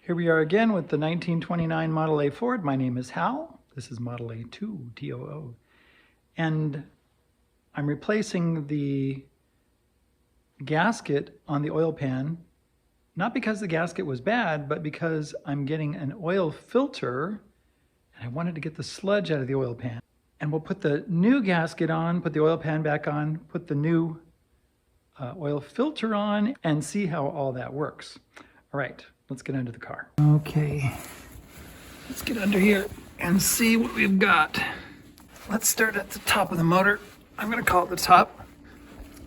Here we are again with the 1929 Model A Ford. My name is Hal. This is Model A2, TOO. And I'm replacing the gasket on the oil pan, not because the gasket was bad, but because I'm getting an oil filter and I wanted to get the sludge out of the oil pan. And we'll put the new gasket on, put the oil pan back on, put the new oil filter on, and see how all that works. All right, let's get into the car. Okay, let's get under here and see what we've got. Let's start at the top of the motor. I'm gonna call it the top.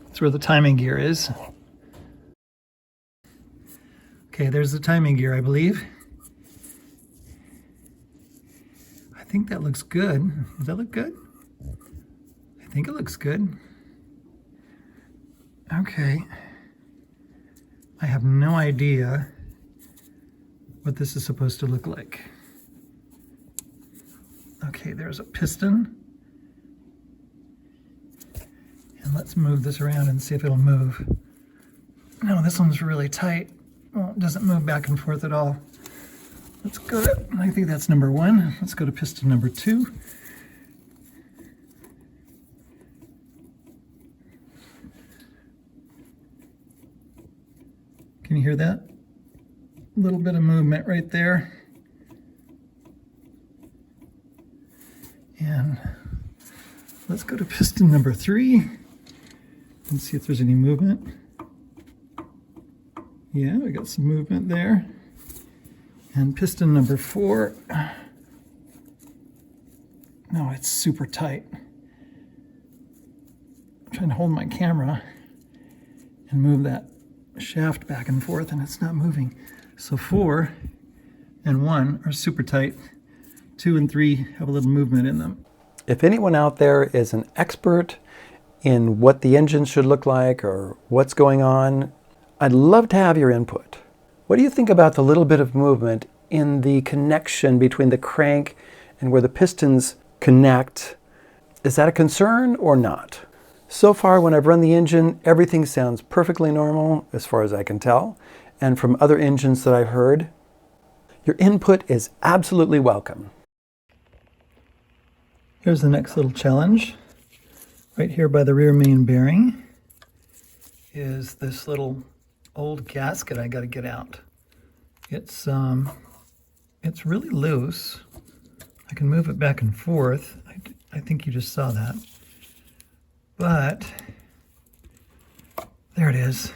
That's where the timing gear is. Okay, there's the timing gear, I believe. I think that looks good. Does that look good? I think it looks good. Okay. I have no idea what this is supposed to look like. Okay, there's a piston. And let's move this around and see if it'll move. No, this one's really tight. Well, it doesn't move back and forth at all. Let's go to, I think that's number 1. Let's go to piston number 2. Can you hear that? A little bit of movement right there. And let's go to piston number 3 and see if there's any movement. Yeah, we got some movement there. And piston number 4. No, it's super tight. I'm trying to hold my camera and move that shaft back and forth, and it's not moving. So 4 and 1 are super tight. 2 and 3 have a little movement in them. If anyone out there is an expert in what the engine should look like or what's going on, I'd love to have your input. What do you think about the little bit of movement in the connection between the crank and where the pistons connect? Is that a concern or not? So far, when I've run the engine, everything sounds perfectly normal as far as I can tell. And from other engines that I've heard, your input is absolutely welcome. Here's the next little challenge. Right here by the rear main bearing is this little old gasket I got to get out. It's really loose. I can move it back and forth. I think you just saw that. But there it is.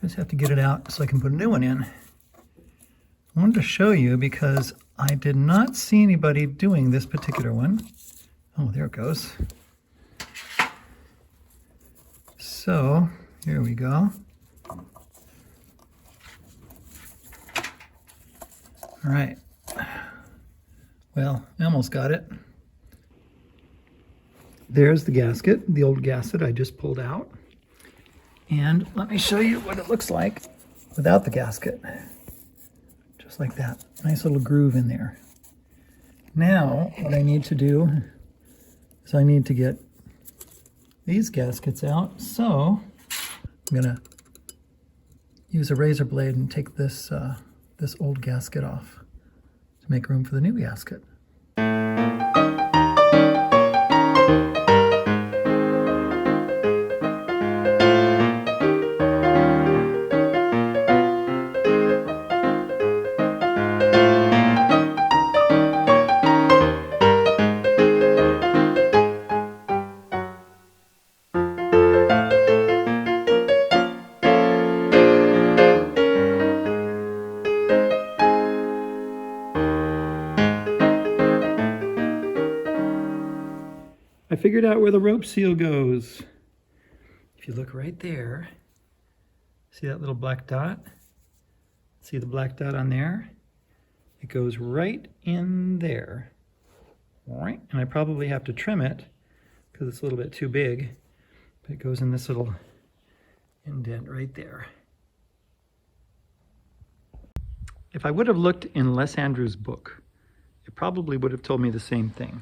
I just have to get it out so I can put a new one in. I wanted to show you because I did not see anybody doing this particular one. Oh, there it goes. So, here we go. All right. Well, I almost got it. There's the gasket, the old gasket I just pulled out. And let me show you what it looks like without the gasket. Just like that. Nice little groove in there. Now, what I need to do is I need to get these gaskets out. So, I'm gonna use a razor blade and take this, this old gasket off to make room for the new gasket. I figured out where the rope seal goes. If you look right there, see that little black dot? See the black dot on there? It goes right in there. All right, and I probably have to trim it because it's a little bit too big, but it goes in this little indent right there. If I would have looked in Les Andrews' book, it probably would have told me the same thing.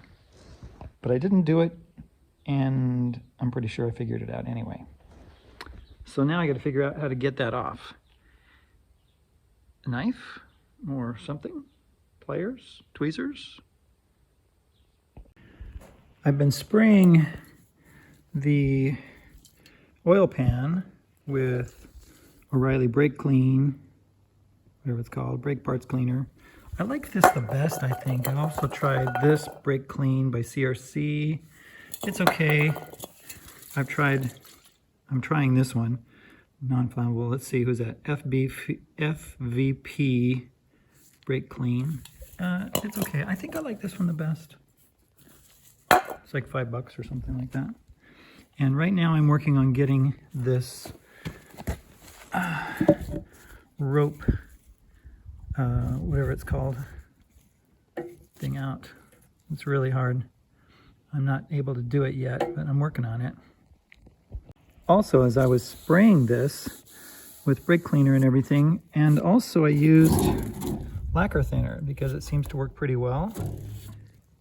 But I didn't do it, and I'm pretty sure I figured it out anyway. So now I got to figure out how to get that off. A knife or something? Pliers? Tweezers? I've been spraying the oil pan with O'Reilly Brake Clean, whatever it's called, brake parts cleaner. I like this the best, I think. I also tried this Brake Clean by CRC. It's okay. I'm trying this one, non-flammable. Let's see, who's that? FVP Brake Clean. It's okay. I think I like this one the best. It's like $5 or something like that. And right now I'm working on getting this rope, whatever it's called, thing out. It's really hard. I'm not able to do it yet, but I'm working on it. Also, as I was spraying this with brake cleaner and everything, and also I used lacquer thinner because it seems to work pretty well.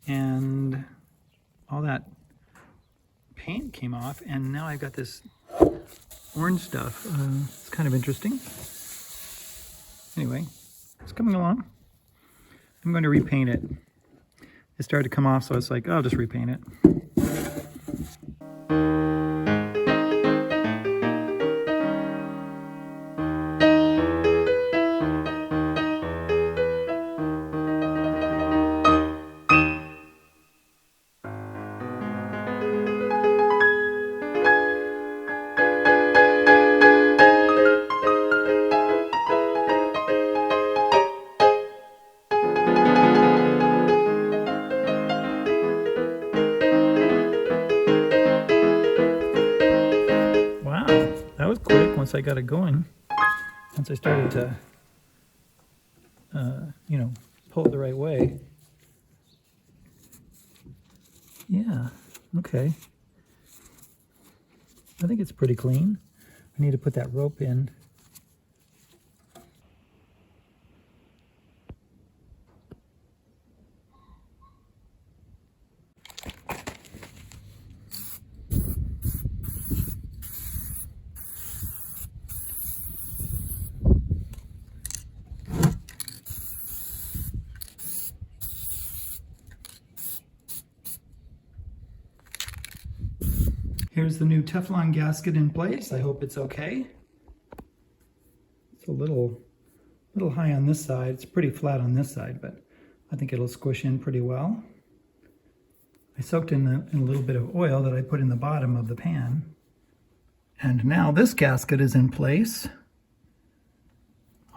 And all that paint came off, and now I've got this orange stuff. It's kind of interesting. Anyway, it's coming along. I'm going to repaint it. It started to come off, so it's like, oh, I'll just repaint it. That was quick once I got it going. Once I started to, pull it the right way. Yeah, okay. I think it's pretty clean. I need to put that rope in. Here's the new Teflon gasket in place. I hope it's okay. It's a little high on this side. It's pretty flat on this side, but I think it'll squish in pretty well. I soaked in a little bit of oil that I put in the bottom of the pan. And now this gasket is in place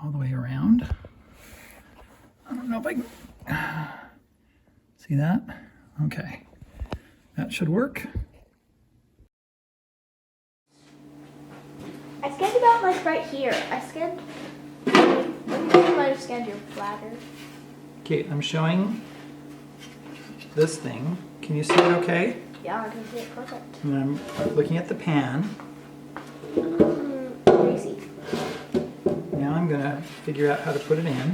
all the way around. I don't know if I can see that. Okay, that should work. I scanned about like right here. I scanned. What do you think I might have scanned your bladder? Okay, I'm showing this thing. Can you see it okay? Yeah, I can see it perfect. And I'm looking at the pan. Greasy. Now I'm gonna figure out how to put it in.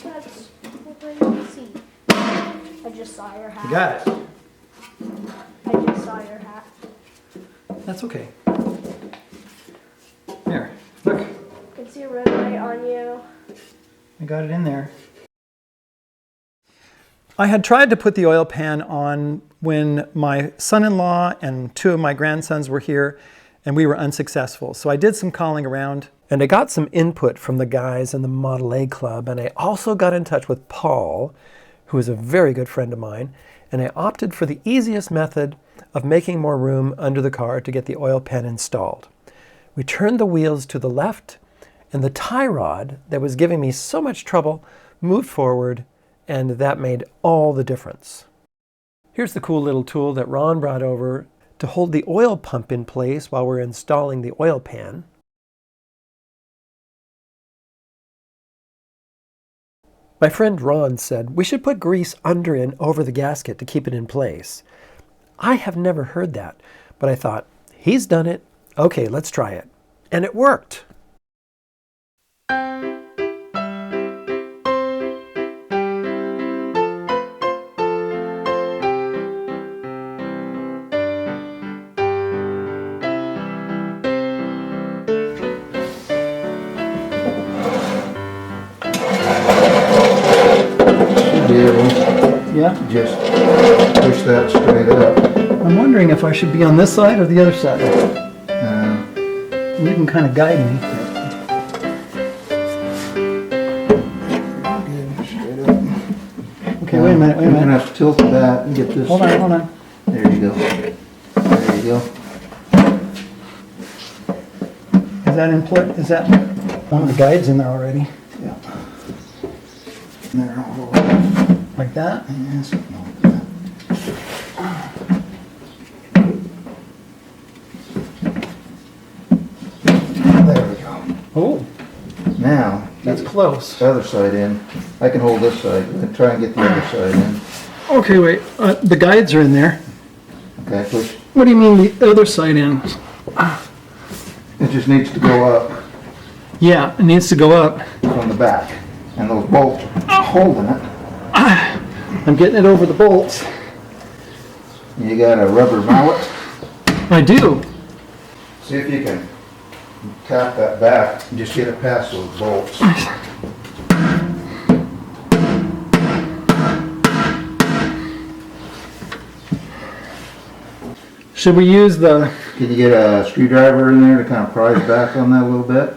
That's what I didn't see. I just saw your hat. You got it. I just saw your hat. That's okay. There, look. I can see a red light on you. I got it in there. I had tried to put the oil pan on when my son-in-law and two of my grandsons were here, and we were unsuccessful. So I did some calling around, and I got some input from the guys in the Model A Club, and I also got in touch with Paul, who is a very good friend of mine, and I opted for the easiest method of making more room under the car to get the oil pan installed. We turned the wheels to the left, and the tie rod that was giving me so much trouble moved forward, and that made all the difference. Here's the cool little tool that Ron brought over to hold the oil pump in place while we're installing the oil pan. My friend Ron said we should put grease under and over the gasket to keep it in place. I have never heard that, but I thought, he's done it. Okay, let's try it. And it worked. Should be able Yeah? to just push that straight up. I'm wondering if I should be on this side or the other side. Uh, You can kind of guide me. good, straight up. Okay, wait a minute, wait a You're gonna minute. have to tilt that and get this. Hold on, hold on. There you go. There you go. Is that in play? Is that one of the guides in there already? Yeah. There, all the way. Like that? Yeah, something like that. There we go. Oh, Now, that's get close. the other side in. I can hold this side and try and get the other side in. Okay, wait. The guides are in there. Okay, push. What do you mean the other side in? It just needs to go up Yeah, it needs to go up. from the back. And those bolts are holding it. I'm getting it over the bolts. You got a rubber mallet. I do. See if you can tap that back and just get it past those bolts. Should we use the... Can you get a screwdriver in there to kind of prise back on that a little bit?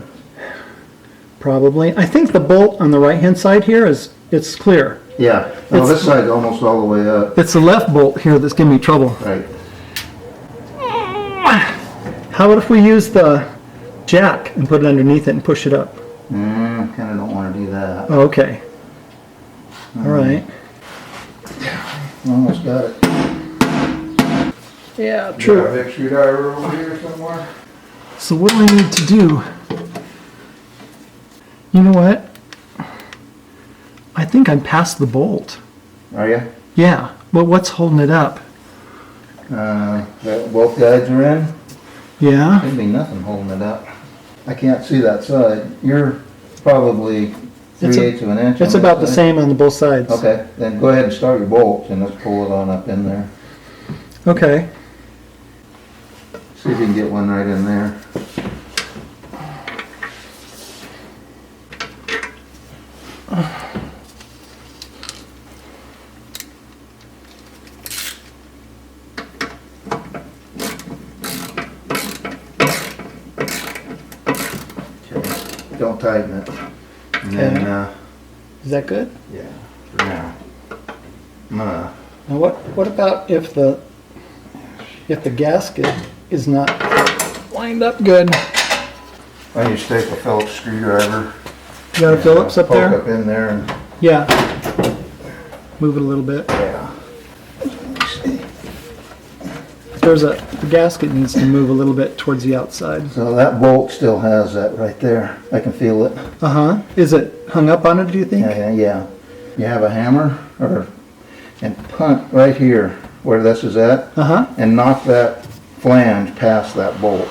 Probably. I think the bolt on the right-hand side here it's clear. Yeah. No, It's- this side's almost all the way up. It's the left bolt here that's giving me trouble. Right. How about if we use the jack and put it underneath it and push it up? Kind of don't want to do that. Oh, okay. All right. Almost got it. Yeah, Got a true. big screwdriver over here somewhere? So what do I need to do? You know what? I think I'm past the bolt. Are you? Yeah, but what's holding it up? Both guides are in? Yeah? There'd be nothing holding it up. I can't see that side. You're probably It's 3/8 of an inch. It's on about that the side. same on both sides. Okay, then go ahead and start your bolts and let's pull it on up in there. Okay. See if you can get one right in there. Okay, don't tighten it. And then, Okay. Is that good? yeah, for now. I'm gonna, Now what about if the gasket is not lined up good? I just take a Phillips screwdriver. You got a Phillips up Poke there? up in there and, Yeah. Move it a little bit. yeah. The gasket needs to move a little bit towards the outside. So that bolt still has that right there. I can feel it. Uh-huh. Is it hung up on it, do you think? Yeah. You have a hammer and punt right here where this is at Uh-huh. and knock that flange past that bolt.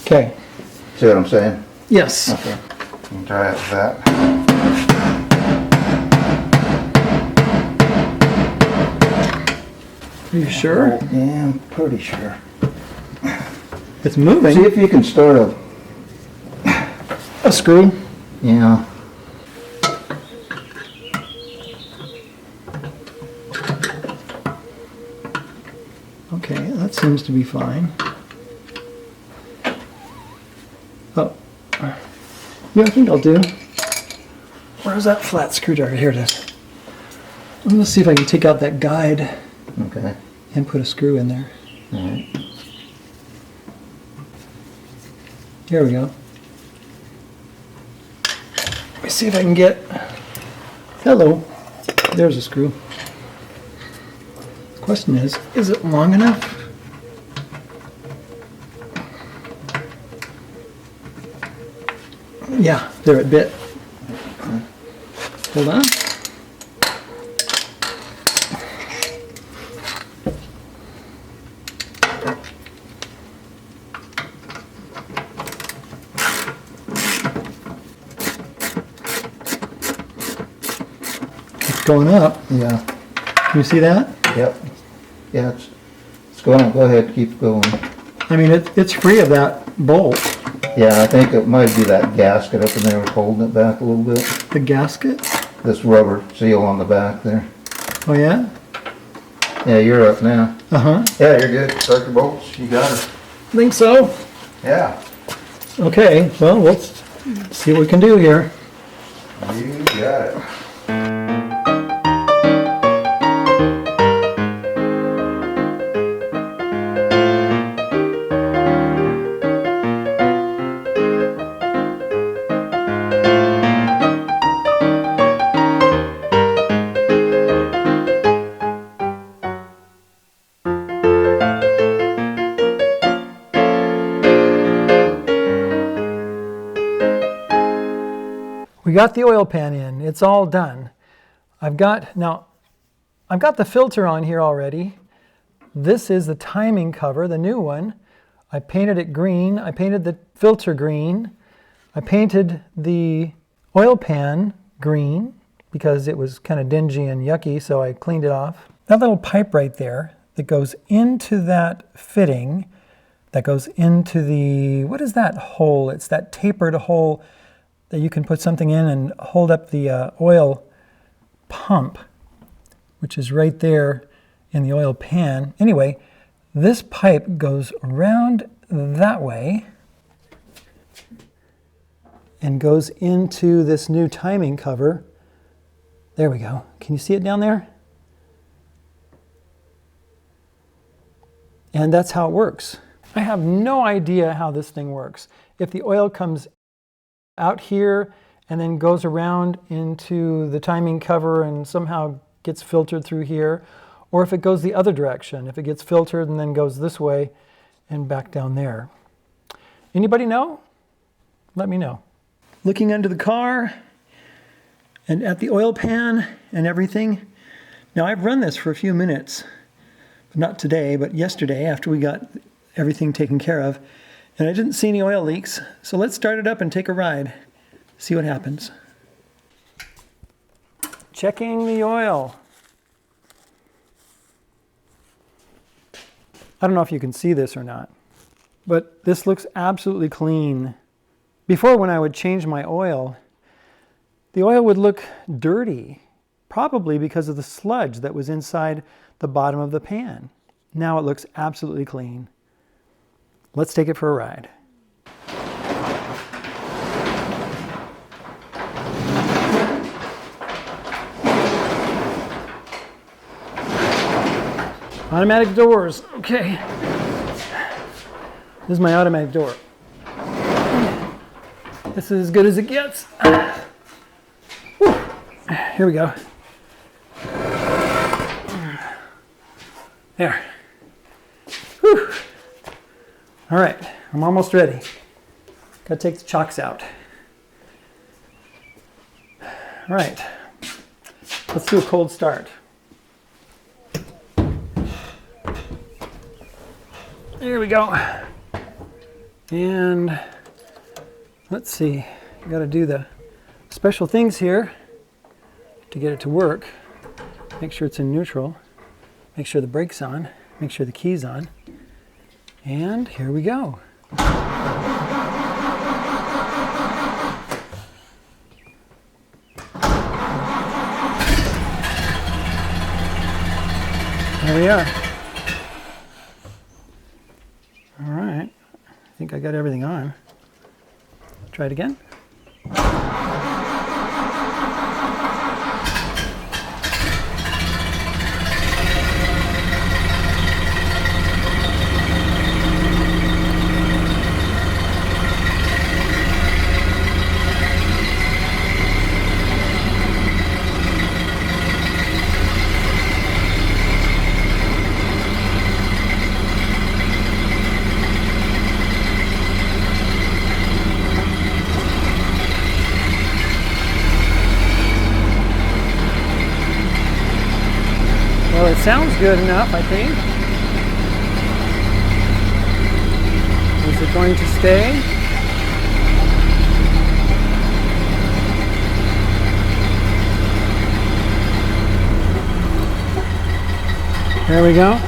Okay. See what I'm saying? Yes. Okay. You can try it with that. Are you sure? Yeah, I'm pretty sure. It's See moving. if you can start A screw? yeah. Okay, that seems to be fine. Oh. Yeah, I think I'll do. Where's that flat screwdriver? Here it is. I'm gonna see if I can take out that guide Okay. and put a screw in there. All right. Here we go. Let me see if I can get. Hello. There's a screw. Question is it long enough? Yeah, there it bit. Hold on. It's going up. Yeah, Can you see that? yep. Yeah, it's going up. Go ahead, keep going. I mean, it's free of that bolt. Yeah, I think it might be that gasket up in there was holding it back a little bit. The gasket? This rubber seal on the back there. Oh, yeah? Yeah, you're up now. Uh-huh. Yeah, you're good. Start your bolts. You got it. Think so? Yeah. Okay, well, let's see what we can do here. You got it. We got the oil pan in. It's all done. I've got the filter on here already. This is the timing cover, the new one. I painted it green. I painted the filter green. I painted the oil pan green because it was kind of dingy and yucky, so I cleaned it off. That little pipe right there that goes into that fitting, that goes into the, what is that hole? It's that tapered hole that you can put something in and hold up the oil pump, which is right there in the oil pan. Anyway, this pipe goes around that way and goes into this new timing cover. There we go. Can you see it down there? And that's how it works. I have no idea how this thing works. If the oil comes out here and then goes around into the timing cover and somehow gets filtered through here, or if it goes the other direction, if it gets filtered and then goes this way and back down there. Anybody know? Let me know. Looking under the car and at the oil pan and everything. Now I've run this for a few minutes, not today, but yesterday after we got everything taken care of. And I didn't see any oil leaks, so let's start it up and take a ride. See what happens. Checking the oil. I don't know if you can see this or not, but this looks absolutely clean. Before, when I would change my oil, the oil would look dirty, probably because of the sludge that was inside the bottom of the pan. Now it looks absolutely clean. Let's take it for a ride. Automatic doors, okay. This is my automatic door. This is as good as it gets. Whew. Here we go. There. Whew. All right, I'm almost ready. Gotta take the chocks out. All right, let's do a cold start. There we go. And let's see, you gotta do the special things here to get it to work. Make sure it's in neutral. Make sure the brake's on. Make sure the key's on. And here we go. There we are. All right, I think I got everything on. Try it again. Well, it sounds good enough, I think. Is it going to stay? There we go.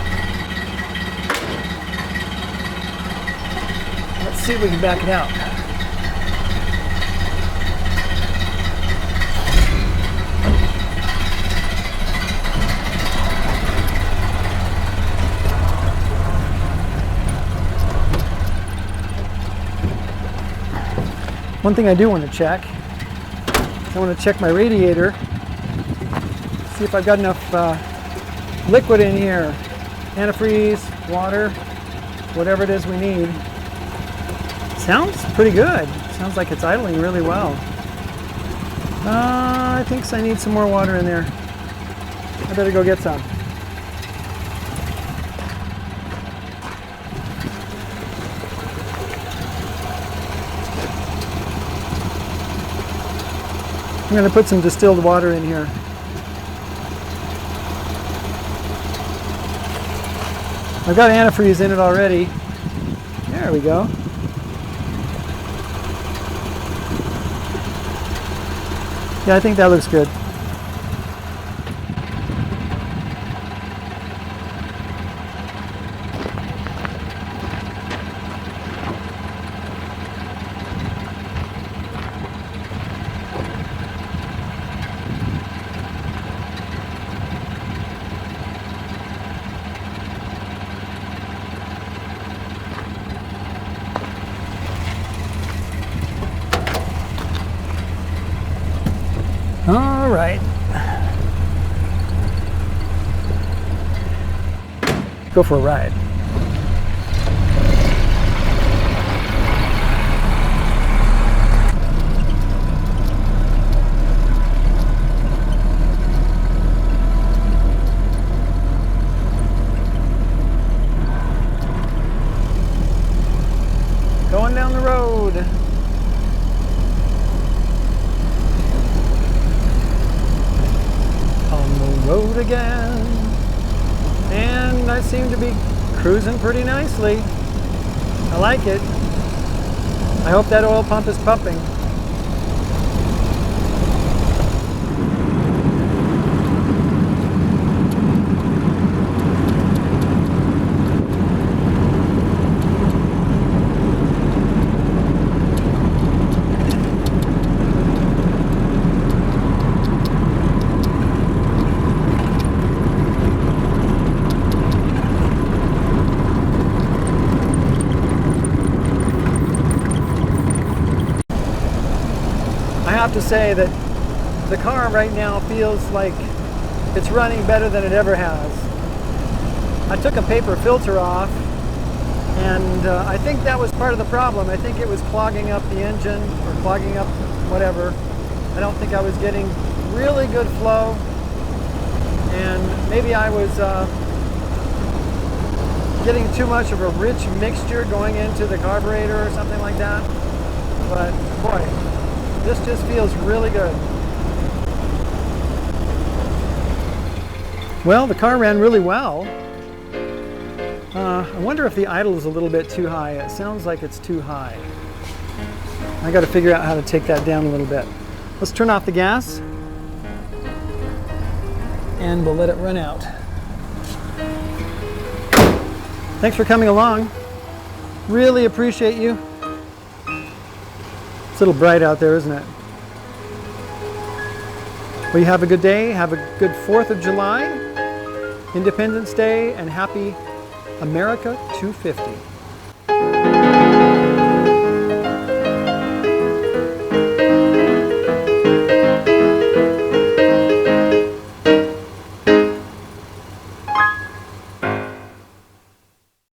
Let's see if we can back it out. One thing I do want to check is I want to check my radiator, see if I've got enough liquid in here, antifreeze, water, whatever it is we need. Sounds pretty good. Sounds like it's idling really well. I think I need some more water in there. I better go get some. I'm going to put some distilled water in here. I've got antifreeze in it already. There we go. Yeah, I think that looks good. All right. Go for a ride. Going down the road. Road again, and I seem to be cruising pretty nicely. I like it. I hope that oil pump is pumping. I have to say that the car right now feels like it's running better than it ever has. I took a paper filter off, and I think that was part of the problem. I think it was clogging up the engine or clogging up whatever. I don't think I was getting really good flow, and maybe I was getting too much of a rich mixture going into the carburetor or something like that. But boy, this just feels really good. Well, the car ran really well. I wonder if the idle is a little bit too high. It sounds like it's too high. I got to figure out how to take that down a little bit. Let's turn off the gas and we'll let it run out. Thanks for coming along. Really appreciate you. It's a little bright out there, isn't it? Well, you have a good day. Have a good 4th of July, Independence Day, and happy America 250.